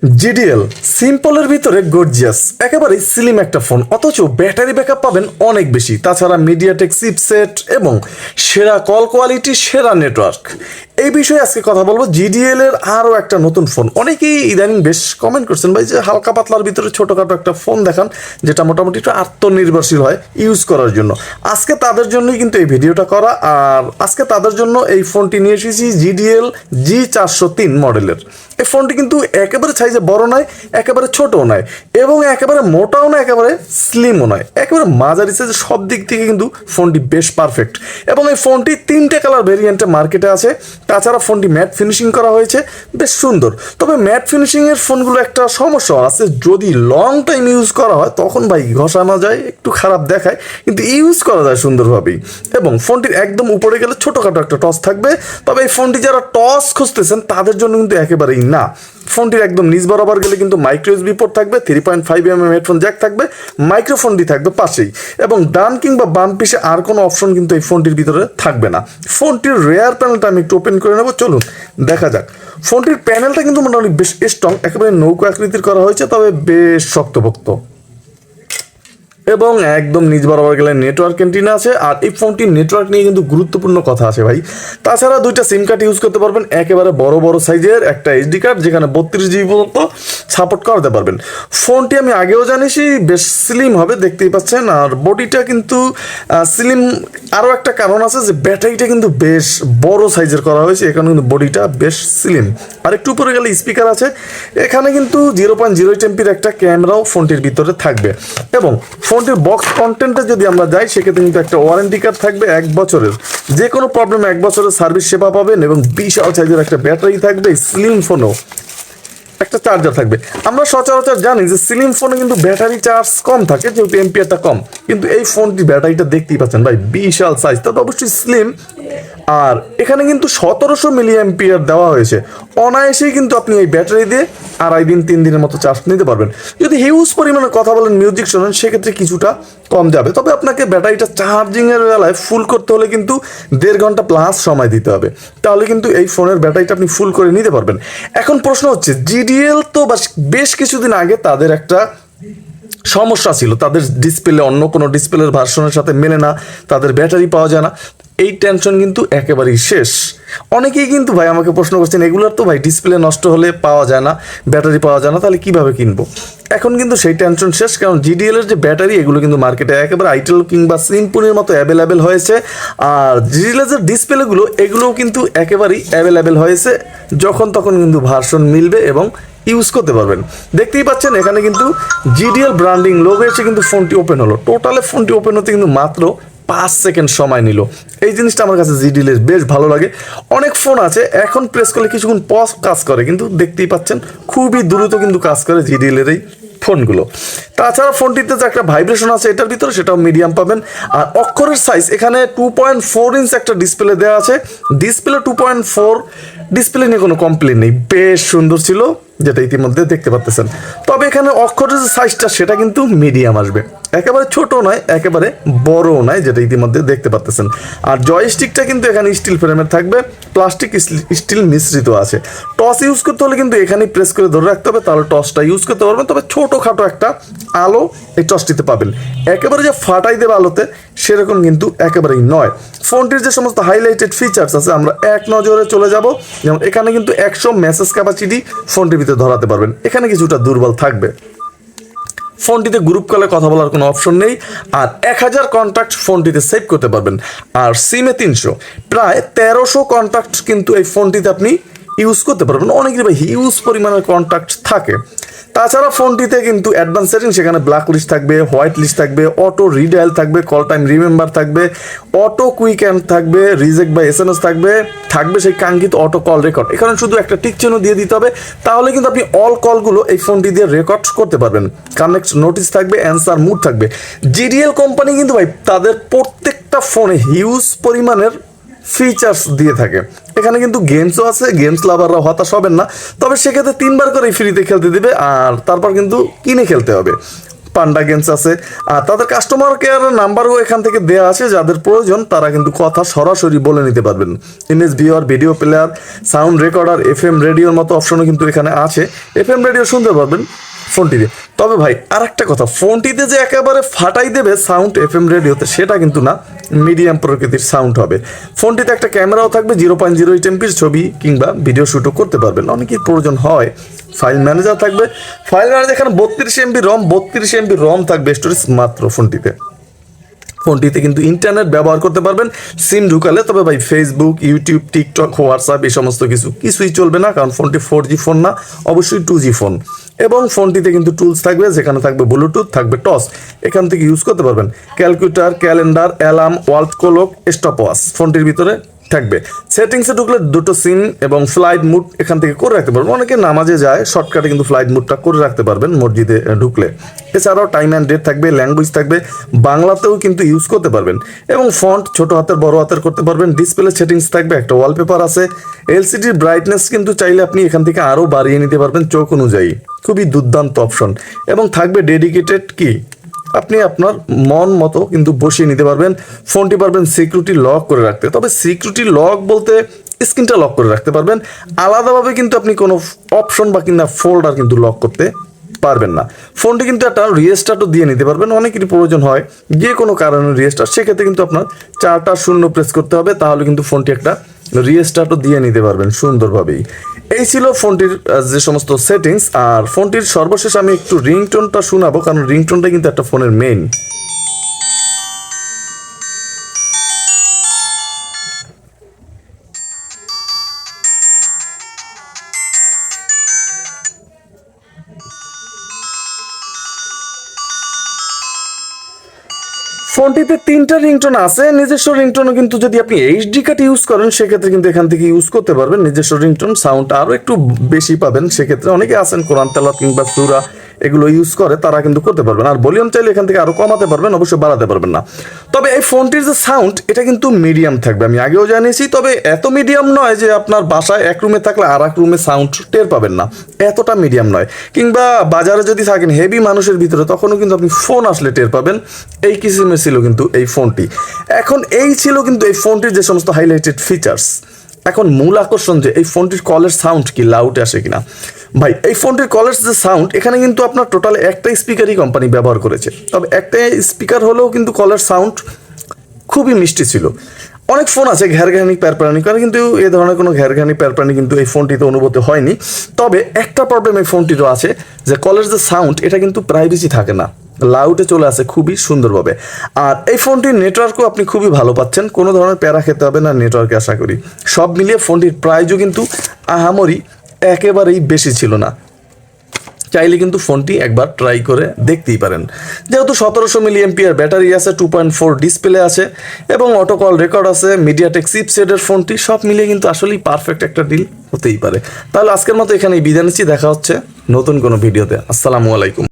GDL সিম্পলের ভিতরে gorgeous, একেবারে স্লিম একটা ফোন, অথচ ব্যাটারি ব্যাকআপ পাবেন অনেক বেশি। তাছাড়া মিডিয়াটেক চিপসেট এবং সেরা কল কোয়ালিটি, সেরা নেটওয়ার্ক। এই বিষয়ে আজকে কথা বলবো। জিডিএল এর আরও একটা নতুন ফোন। অনেকেই ইদানিং বেশ কমেন্ট করছেন, ভাই যে হালকা পাতলার ভিতরে ছোটোখাটো একটা ফোন দেখান যেটা মোটামুটি একটু আত্মনির্ভরশীল হয় ইউজ করার জন্য। আজকে তাদের জন্যই কিন্তু এই ভিডিওটা করা। আর আজকে তাদের জন্য এই ফোনটি নিয়ে এসেছি, জিডিএল G403 মডেলের। এই ফোনটি কিন্তু একেবারে সাইজে বড় নয়, একেবারে ছোটও নয়, এবং একেবারে মোটাও নয়, একেবারে স্লিমও নয়, একেবারে মাঝারি সাইজে। সব দিক থেকে কিন্তু ফোনটি বেশ পারফেক্ট। এবং এই ফোনটি 3টে কালার ভেরিয়েন্টে মার্কেটে আছে। তাছাড়া ফোনটি ম্যাট ফিনিশিং করা হয়েছে, বেশ সুন্দর। তবে ম্যাট ফিনিশিংয়ের ফোনগুলো একটা সমস্যা আছে, যদি লং টাইম ইউজ করা হয় তখন ভাই ঘষানো যায়, একটু খারাপ দেখায়, কিন্তু ইউজ করা যায় সুন্দরভাবেই। এবং ফোনটির একদম উপরে গেলে ছোটোখাটো একটা টস থাকবে। তবে এই ফোনটি যারা টস খুঁজতেছেন তাদের জন্য কিন্তু একেবারেই না। ফোনটির একদম নিচ বরাবর গেলে কিন্তু মাইক্রো ইউএসবি পোর্ট থাকবে, 3.5mm হেডফোন জ্যাক থাকবে, মাইক্রোফোনটি থাকবে পাশেই, এবং ডান কিংবা বাম পিছে আর কোনো অপশন কিন্তু এই ফোনটির ভিতরে থাকবে না। ফোনটির রেয়ার প্যানেলটা আমি একটু ওপেন করে নেবো, চলুন দেখা যাক। ফোনটির প্যানেলটা কিন্তু মোটামুটি বেশ স্ট্রং, একেবারে নৌকো আকৃতির করা হয়েছে, তবে বেশ শক্তপোক্ত। এবং একদম নিচ বরাবর গেলে নেটওয়ার্ক অ্যান্টিনা আছে। আর এই ফোনটির নেটওয়ার্ক নিয়ে কিন্তু গুরুত্বপূর্ণ কথা আছে ভাই। তাছাড়া 2টা সিম কার্ড ইউজ করতে পারবেন, একেবারে বড় বড় সাইজের একটা এইচডি কার্ড, যেখানে 32GB পর্যন্ত সাপোর্ট করাতে পারবেন। ফোনটি আমি আগেও জানিছি বেশ স্লিম হবে, দেখতেই পাচ্ছেন। আর বডিটা কিন্তু স্লিম আরও একটা কারণ আছে, যে ব্যাটারিটা কিন্তু বেশ বড় সাইজের করা হয়েছে, এখানে কিন্তু বডিটা বেশ স্লিম। আর একটু উপরে গেলে স্পিকার আছে। এখানে কিন্তু 0.08 একটা ক্যামেরাও ফোনটির ভিতরে থাকবে। এবং ফোনটির বক্স কন্টেন্টে যদি আমরা যাই, সেক্ষেত্রে কিন্তু একটা ওয়ারেন্টি কার্ড থাকবে 1 বছরের। যে কোনো প্রবলেমে 1 বছরের সার্ভিস সেবা পাবেন, এবং বিশাল সাইজের একটা ব্যাটারি থাকবে। স্লিম ফোনও একটা চার্জার থাকবে। আমরা সচরাচর জানি যে স্লিম ফোনে কিন্তু ব্যাটারি চার্জ কম থাকে, যেহেতু এম্পিয়ারটা কম, কিন্তু এই ফোনটি ব্যাটারিটা দেখতেই পাচ্ছেন ভাই, বিশাল সাইজ, তবে অবশ্যই স্লিম। আর এখানে কিন্তু 1700 মিলি অ্যাম্পিয়ার দেওয়া হয়েছে। অনায়াসেই কিন্তু আপনি এই ব্যাটারি দিয়ে 2.5 দিন 3 দিনের মতো চার্জ নিতে পারবেন। যদি হিউজ পরিমাণে কথা বলেন, মিউজিক শোনেন, সেক্ষেত্রে কিছুটা কম যাবে। তবে আপনাকে ব্যাটারিটা চার্জিংয়ের বেলায় ফুল করতে হলে কিন্তু 1.5 ঘন্টা প্লাস সময় দিতে হবে, তাহলে কিন্তু এই ফোনের ব্যাটারিটা আপনি ফুল করে নিতে পারবেন। এখন প্রশ্ন হচ্ছে, জিডিএল তো বেশ কিছুদিন আগে তাদের একটা সমস্যা ছিল, তাদের ডিসপ্লে অন্য কোনো ডিসপ্লের ভার্সনের সাথে মেলে না, তাদের ব্যাটারি পাওয়া যায় না। এই টেনশন কিন্তু একেবারেই শেষ। অনেকেই কিন্তু ভাই আমাকে প্রশ্ন করছেন, এগুলোর তো ভাই ডিসপ্লে নষ্ট হলে পাওয়া যায় না, ব্যাটারি পাওয়া যায় না, তাহলে কিভাবে কিনবো? এখন কিন্তু সেই টেনশন শেষ, কারণ জিডিএল এর যে ব্যাটারি, এগুলো কিন্তু মার্কেটে একেবারে আইটেল কিংবা সিম্পনির মতো অ্যাভেলেবেল হয়েছে। আর জিডিএল এর যে ডিসপ্লেগুলো, এগুলোও কিন্তু একেবারেই অ্যাভেলেবেল হয়েছে। যখন তখন কিন্তু ভার্সন মিলবে এবং ইউজ করতে পারবেন। দেখতেই পাচ্ছেন এখানে কিন্তু জিডিএল ব্র্যান্ডিং লোগো এসে কিন্তু ফোনটি ওপেন হলো। টোটালে ফোনটি ওপেন হতে কিন্তু মাত্র 5 সেকেন্ড সময় নিল। এই জিনিসটা আমার কাছে জিডিএল এর বেশ ভালো লাগে। অনেক ফোন আছে এখন প্রেস করলে কিছুক্ষণ পজ কাজ করে, কিন্তু দেখতেই পাচ্ছেন খুবই দ্রুত কিন্তু কাজ করে জিডিএল এর এই ফোনগুলো। তাছাড়া ফোনটিতে যে একটা ভাইব্রেশন আছে এটার ভিতরে, সেটাও মিডিয়াম পাবেন। আর অক্ষরের সাইজ এখানে 2.4 ইঞ্চ একটা ডিসপ্লে দেওয়া আছে। ডিসপ্লে 2.4, ডিসপ্লে নিয়ে কোনো কমপ্লেন নেই, বেশ সুন্দর ছিল, যেটা ইতিমধ্যে দেখতে পাচ্ছেন। তবে এখানে অক্ষরের যে সাইজটা, সেটা কিন্তু মিডিয়াম আসবে, একেবারে ছোট নয়, একেবারে বড়ও নয়, যেটা ইতিমধ্যে দেখতে পাচ্ছেন। আর জয়স্টিকটা কিন্তু এখানে স্টিল ফ্রেমের থাকবে, প্লাস্টিক স্টিল মিশ্রিত আছে। টস ইউজ করতে হলে কিন্তু এখানেই প্রেস করে ধরে রাখতে হবে, তাহলে টসটা ইউজ করতে পারবেন। তবে ছোটোখাটো একটা আলো এই টসটিতে পাবেন, একেবারে যে ফাটাই দেবে আলোতে সেরকম কিন্তু একেবারেই নয়। ফোনটির যে সমস্ত হাইলাইটেড ফিচার্স আছে, আমরা এক নজরে চলে যাব। যেমন এখানে কিন্তু 100 মেসেজ ক্যাপাসিটি ফোনটির ভিতরে ধরাতে পারবেন, এখানে কিছুটা দুর্বল থাকবে। ফোনটিতে গ্রুপ কলে কথা বলার কোনো অপশন নেই। আর 1000 কন্ট্যাক্ট ফোনটিতে সেভ করতে পারবেন। আর সিমে 300, প্রায় 1300 কন্ট্যাক্ট কিন্তু এই ফোনটিতে আপনি ইউজ করতে পারবেন। অনেকেরই ভাই হিউজ পরিমাণের কন্ট্যাক্ট থাকে। তাছাড়া ফোনটিতে কিন্তু অ্যাডভান্স সেটিং, সেখানে ব্ল্যাক লিস্ট থাকবে, হোয়াইট লিস্ট থাকবে, অটো রিডায়াল থাকবে, কল টাইম রিমেম্বার থাকবে, অটো কুইক অ্যান্ড থাকবে, রিজেক্ট বা এসএমএস থাকবে সেই কাঙ্ক্ষিত অটো কল রেকর্ড। এখানে শুধু একটা টিক চিহ্ন দিয়ে দিতে হবে, তাহলে কিন্তু আপনি অল কলগুলো এই ফোনটি দিয়ে রেকর্ড করতে পারবেন। কানেক্ট নোটিস থাকবে, অ্যান্সার মুড থাকবে। জিডিএল কোম্পানি কিন্তু ভাই তাদের প্রত্যেকটা ফোনে হিউজ পরিমাণের ফিচার্স দিয়ে থাকে। এখানে কিন্তু গেমসও আছে, গেমস লাভাররা হতাশ হবেন না। তবে সেক্ষেত্রে 3 বার করে ফ্রিতে খেলতে দিবে, আর তারপর কিন্তু কিনে খেলতে হবে। পান্ডা গেমস আছে। আর তাদের কাস্টমার কেয়ার নাম্বারও এখান থেকে দেওয়া আছে, যাদের প্রয়োজন তারা কিন্তু কথা সরাসরি বলে নিতে পারবেন। Image viewer, video player, sound recorder, FM রেডিওর মতো অপশনও কিন্তু এখানে আছে। এফএম রেডিও শুনতে পারবেন ফোনটিতে। তবে ভাই আর একটা কথা, ফোনটিতে যে একেবারে ফাটাই দেবে সাউন্ড এফএম রেডিওতে সেটা কিন্তু না, মিডিয়াম প্রকৃতির সাউন্ড হবে। ফোনটিতে একটা ক্যামেরাও থাকবে, 0.08 এমপির ছবি কিংবা ভিডিও শ্যুটও করতে পারবেন, অনেকেই প্রয়োজন হয়। ফাইল ম্যানেজার থাকবে, ফাইল ম্যানেজার এখানে 32 এমবি রম, 32 এমবি রম থাকবে স্টোরেজ মাত্র ফোনটিতে। ফোনটিতে কিন্তু ইন্টারনেট ব্যবহার করতে পারবেন সিম ঢুকালে। তবে ভাই ফেসবুক, ইউটিউব, টিকটক, হোয়াটসঅ্যাপ এই সমস্ত কিছুই চলবে না, কারণ ফোনটি 4G ফোন না, অবশ্যই 2G ফোন। এবং ফোনটিতে কিন্তু টুলস থাকবে, যেখানে থাকবে ব্লুটুথ, থাকবে টস, এখান থেকে ইউজ করতে পারবেন। Calculator, calendar, alarm, wall clock, stop watch ফোনটির ভিতরে থাকবে। সেটিংসে ঢুকলে দুটো সিম এবং ফ্লাইট মুড এখান থেকে করে রাখতে পারবেন। অনেকে নামাজে যায়, শর্টকাটে কিন্তু ফ্লাইট মুডটা করে রাখতে পারবেন মসজিদে ঢুকলে। এছাড়াও টাইম অ্যান্ড ডেট থাকবে, ল্যাঙ্গুয়েজ থাকবে, বাংলাতেও কিন্তু ইউজ করতে পারবেন। এবং ফন্ট ছোট হাতের বড় হাতের করতে পারবেন। ডিসপ্লে সেটিংস থাকবে, একটা ওয়ালপেপার আছে। এলসিডির ব্রাইটনেস কিন্তু চাইলে আপনি এখান থেকে আরও বাড়িয়ে নিতে পারবেন চোখ অনুযায়ী, খুবই দুর্দান্ত অপশন। এবং থাকবে ডেডিকেটেড কি, আপনি আপনার মন মতো কিন্তু বসিয়ে নিতে পারবেন। ফোনটি পারবেন সিকিউরিটি লক করে রাখতে। তবে সিকিউরিটি লক বলতে স্ক্রিনটা লক করে রাখতে পারবেন, আলাদাভাবে কিন্তু আপনি কোনো অপশন বা কিংবা ফোল্ডার কিন্তু লক করতে পারবেন না। ফোনটি কিন্তু একটা রিস্টার্টও দিয়ে নিতে পারবেন, অনেকেরই প্রয়োজন হয় যে কোনো কারণে রিস্টার্ট, সেক্ষেত্রে কিন্তু আপনার 4টা 0 প্রেস করতে হবে, তাহলে কিন্তু ফোনটি একটা রিস্টার্টও দিয়ে নিতে পারবেন সুন্দরভাবেই। এই ছিল ফোনটির যে সমস্ত সেটিংস। আর ফোনটির সর্বশেষ আমি একটু রিংটোনটা শোনাবো, কারণ রিংটোনটা কিন্তু একটা ফোনের মেইন। ফোনটিতে 3টা রিংটোন আছে, নিজস্ব রিংটোনও কিন্তু যদি আপনি এইচডি কার্ড ইউজ করেন সেক্ষেত্রে কিন্তু এখান থেকে ইউজ করতে পারবেন। নিজস্ব রিংটোন সাউন্ড আরও একটু বেশি পাবেন, সেক্ষেত্রে অনেকে আছেন কোরআন তেলাওয়াত কিংবা সূরা এগুলো ইউজ করে, তারা কিন্তু করতে পারবেন। আর ভলিউম চাইলে এখান থেকে আরও কমাতে পারবেন, অবশ্যই বাড়াতে পারবেন না। তবে এই ফোনটির যে সাউন্ড এটা কিন্তু মিডিয়াম থাকবে, আমি আগেও জানিয়েছি। তবে এত মিডিয়াম নয় যে আপনার বাসায় এক রুমে থাকলে আর এক রুমে সাউন্ড টের পাবেন না, এতটা মিডিয়াম নয়। কিংবা বাজারে যদি থাকেন হেভি মানুষের ভিতরে, তখনও কিন্তু আপনি ফোন আসলে টের পাবেন, এই কিসিমের ছিল কিন্তু এই ফোনটি। এখন এই ছিল কিন্তু এই ফোনটির যে সমস্ত হাইলাইটেড ফিচার্স। এখন মূল আকর্ষণ যে এই ফোনটির কলের সাউন্ড কি লাউড আসে কিনা। ভাই এই ফোনটির কলের যে সাউন্ড, এখানে কিন্তু আপনার টোটাল একটা স্পিকারই কোম্পানি ব্যবহার করেছে। তবে একটা স্পিকার হলেও কিন্তু কলের সাউন্ড খুবই মিষ্টি ছিল। অনেক ফোন আছে ঘ্যারঘ্যানি প্যারপ্যারানি করে, কিন্তু এ ধরনের কোনো ঘ্যারঘ্যানি প্যারপ্যারানি কিন্তু এই ফোনটিতে অনুভূতি হয়নি। তবে একটা প্রবলেম এই ফোনটিরও আছে, যে কলের যে সাউন্ড এটা কিন্তু প্রাইভেসি থাকে না, লাউডে চলে আসে খুবই সুন্দরভাবে। আর এই ফোনটির নেটওয়ার্কও আপনি খুবই ভালো পাচ্ছেন, কোনো ধরনের প্যারা খেতে হবে না নেটওয়ার্কে আশা করি। সব মিলিয়ে ফোনটির প্রাইসও কিন্তু আহামরি একেবারেই বেশি ছিল না, চাইলে কিন্তু ফোনটি একবার ট্রাই করে দেখতেই পারেন। যেহেতু 1700 mAh ব্যাটারি আছে, 2.4 ডিসপ্লে আছে এবং অটো কল রেকর্ড আছে, মিডিয়াটেক চিপসেটের ফোনটি, সব মিলিয়ে কিন্তু আসলেই পারফেক্ট একটা ডিল হতেই পারে। তাহলে আজকের মতো এখানেই বিদায় নিচ্ছি, দেখা হচ্ছে নতুন কোনো ভিডিওতে। আসসালামু আলাইকুম।